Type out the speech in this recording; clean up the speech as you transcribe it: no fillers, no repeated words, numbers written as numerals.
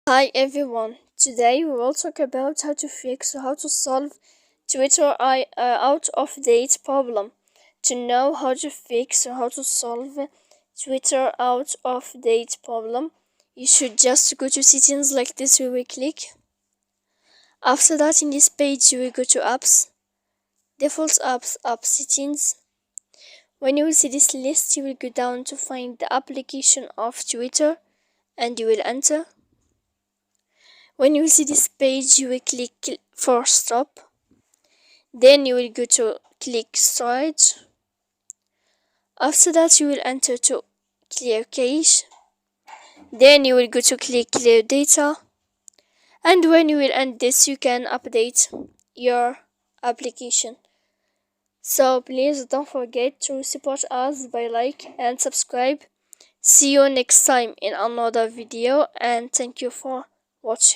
Hi everyone, today we will talk about how to fix or how to solve Twitter out of date problem. To know how to fix or how to solve Twitter out of date problem, you should just go to settings like this. We will click. After that, in this page you will go to apps, default apps, app settings. When you will see this list, you will go down to find the application of Twitter and you will enter. When you see this page, you will click for stop. Then you will go to click storage. After that, you will enter to clear cache. Then you will go to click clear data. And when you will end this, you can update your application. So please don't forget to support us by like and subscribe. See you next time in another video, and thank you for watching.